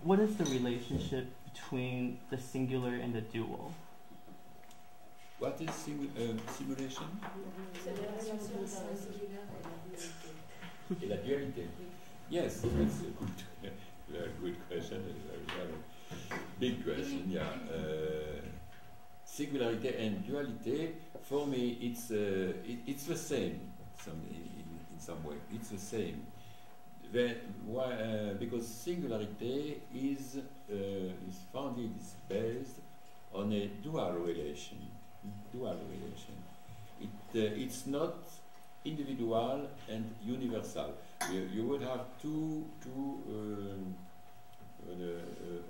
What is the relationship between the singular and the dual? What is simulation? Et la dualité. Yes, that's a good question. A very big question. Yeah. Singularity and duality. For me, it's the same. In some way, it's the same. Because singularity is founded, is based on a dual relation. It's not individual and universal. You would have two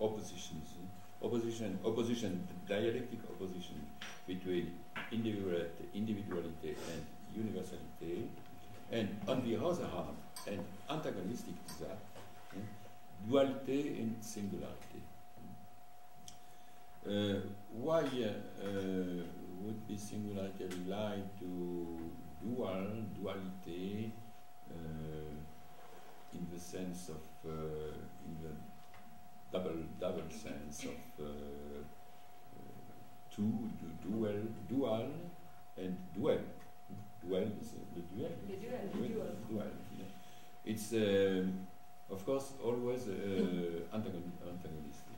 opposition, dialectic opposition between individuality and universality, and on the other hand, and antagonistic to that, duality and singularity. Why would be singularity relied to duality in the sense of in the double sense of dual and duel. Duel is the duel. Duel. Yeah. It's of course always antagonistic.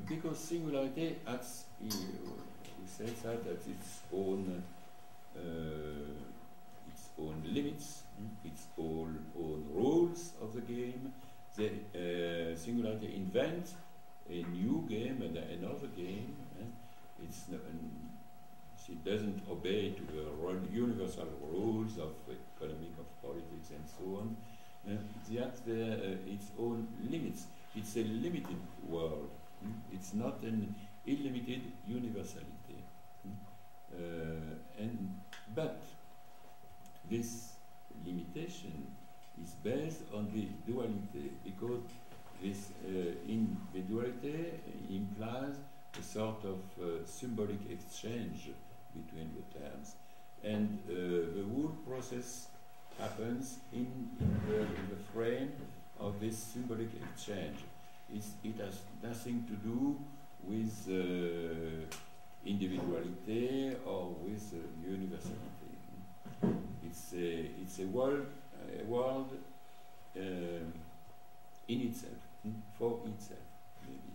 Because singularity has, we say that at its own limits, its own rules of the game. The singularity invents a new game and another game. She doesn't obey to the universal rules of economic, of politics, and so on. It has its own limits. It's a limited world. It's not an illimited universality. But this limitation is based on the duality, because this duality implies a sort of symbolic exchange between the terms, and the whole process happens in the frame of this symbolic exchange. It has nothing to do with individuality or with universality. It's a world in itself, for itself, maybe.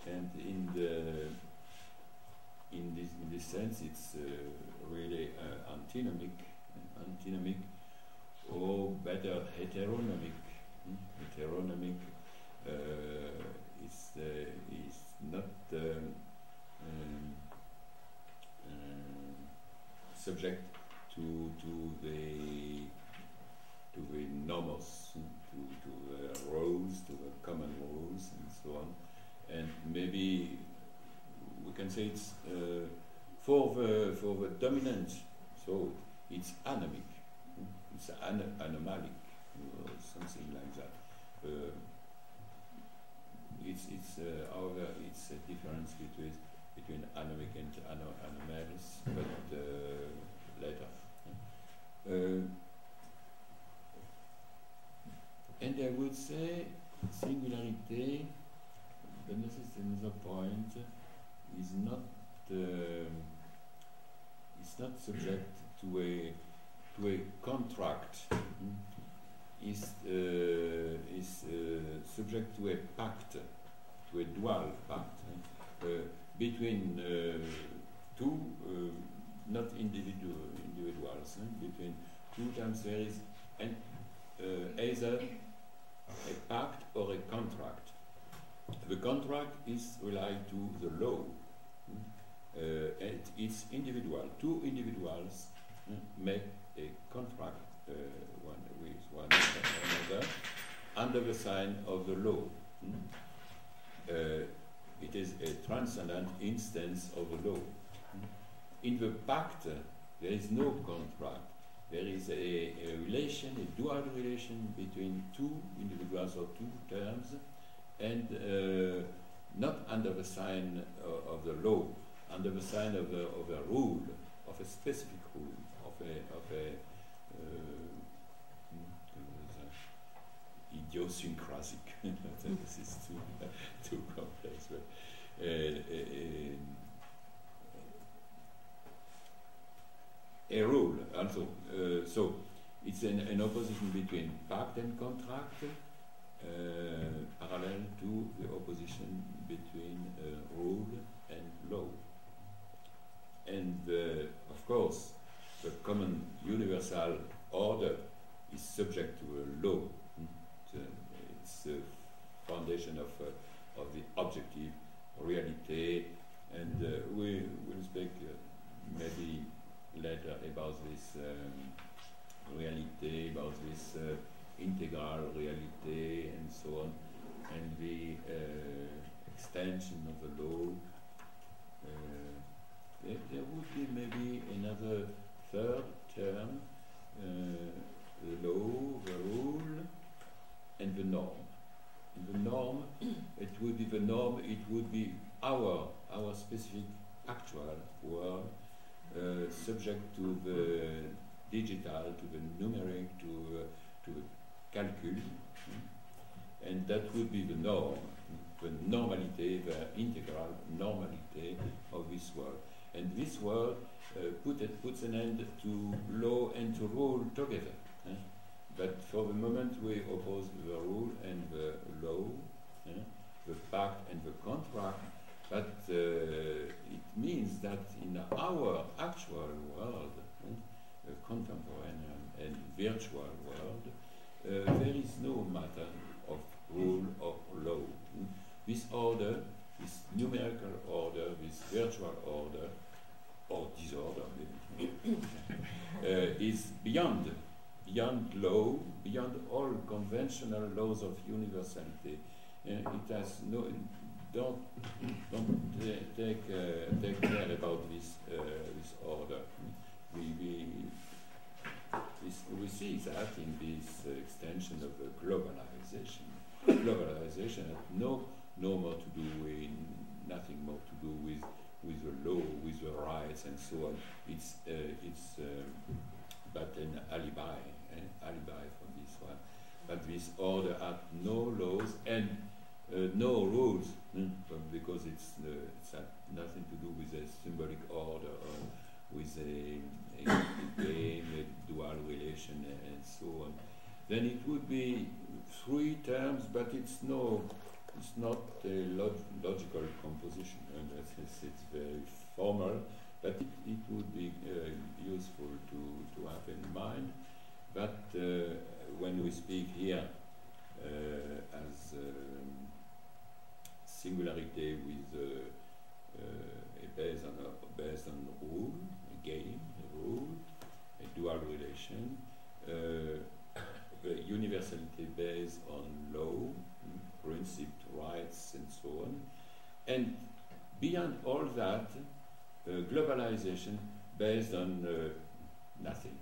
And in this sense, it's really antinomic, or better heteronomic. Heteronomic is not subject to the nomos, to the rules, to the common rules, and so on. And maybe we can say it's for the dominant, so it's anomic, it's anomalic, or something like that. However, it's a difference between anomic and anomalous, but later. And I would say singularity, but this is another point, is not subject to a contract. Is subject to a pact, to a dual pact between two, not individuals. Between two terms, there is either a pact or a contract. The contract is related to the law, and it's individual. Two individuals make a contract one with one another under the sign of the law. It is a transcendent instance of the law. In the pact, there is no contract. There is a relation, a dual relation between two individuals or two terms, and not under the sign of the law, under the sign of a rule, of a specific rule, of a idiosyncratic. This is too complex. But, a rule also. So it's an opposition between pact and contract, parallel to the opposition between rule and law. And of course, the common universal order is subject to a law. It's the foundation of the objective reality, and we will speak maybe later about this reality, about this integral reality, and so on, and the extension of the law. There would be maybe another third term, the law, the rule, and the norm. And the norm, it would be the norm, it would be our specific actual world, subject to the digital, to the numeric, to the calcul, and that would be the norm, the normality, the integral normality of this world. And this world puts an end to law and to rule together. But for the moment we oppose the rule and the law, the pact and the contract, but it means that in our actual world, a contemporary and virtual world, there is no matter of rule or law. This order, this numerical order, this virtual order, or disorder, is beyond law, beyond all conventional laws of universality. It has no. Don't take care about this order. We see that in this extension of globalization. Globalization has no more to do with, nothing more to do with the law, with the rights, and so on. It's but an alibi for this one. But this order had no laws and no rules, because it's nothing to do with a symbolic order or with a game, a dual relation, and so on. Then it would be three terms, but it's not a logical composition, and it's very formal. But it would be useful to have in mind. But when we speak here as singularity with based on rule, a game, a rule, a dual relation, the universality based on law, principle, rights, and so on, and beyond all that, globalization based on nothing.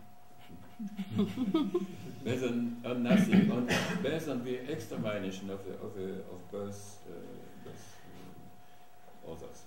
Based on nothing, based on the extermination of both others.